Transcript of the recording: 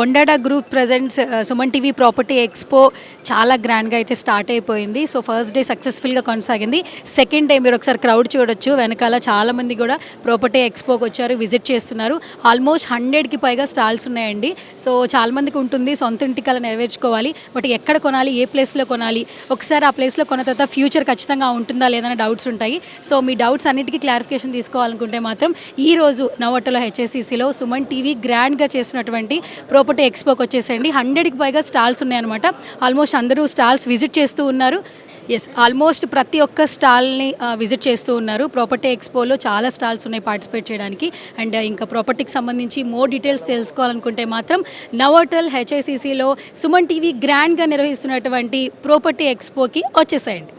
ఒండాడా group presents Suman TV property expo చాలా గ్రాండ్గా అయితే స్టార్ట్ అయిపోయింది. సో ఫస్ట్ డే సక్సెస్ఫుల్గా కొనసాగింది. సెకండ్ డే మీరు ఒకసారి క్రౌడ్ చూడొచ్చు, వెనకాల చాలామంది కూడా ప్రాపర్టీ ఎక్స్పోకి వచ్చారు, విజిట్ చేస్తున్నారు. ఆల్మోస్ట్ 100కి పైగా స్టాల్స్ ఉన్నాయండి. సో చాలామందికి ఉంటుంది సొంత ఇంటికి అలా నెరవేర్చుకోవాలి, బట్ ఎక్కడ కొనాలి, ఏ ప్లేస్లో కొనాలి, ఒకసారి ఆ ప్లేస్లో కొన్న తర్వాత ఫ్యూచర్ ఖచ్చితంగా ఉంటుందా లేదనే డౌట్స్ ఉంటాయి. సో మీ డౌట్స్ అన్నిటికీ క్లారిఫికేషన్ తీసుకోవాలనుకుంటే మాత్రం ఈరోజు నవోటలో హెచ్ఎస్సిసిలో సుమన్ టీవీ గ్రాండ్గా చేసినటువంటి ప్రాపర్టీ ఎక్స్పోకి వచ్చేసండి. 100కి పైగా స్టాల్స్ ఉన్నాయన్నమాట. ఆల్మోస్ట్ అందరూ స్టాల్స్ విజిట్ చేస్తూ ఉన్నారు. ఎస్, ఆల్మోస్ట్ ప్రతి ఒక్క స్టాల్ని విజిట్ చేస్తూ ఉన్నారు. ప్రాపర్టీ ఎక్స్పోలో చాలా స్టాల్స్ ఉన్నాయి పార్టిసిపేట్ చేయడానికి. అండ్ ఇంకా ప్రాపర్టీకి సంబంధించి మోర్ డీటెయిల్స్ తెలుసుకోవాలనుకుంటే మాత్రం నవోటల్ హెచ్ఐసిసిలో సుమన్ టీవీ గ్రాండ్గా నిర్వహిస్తున్నటువంటి ప్రాపర్టీ ఎక్స్పోకి వచ్చేసేయండి.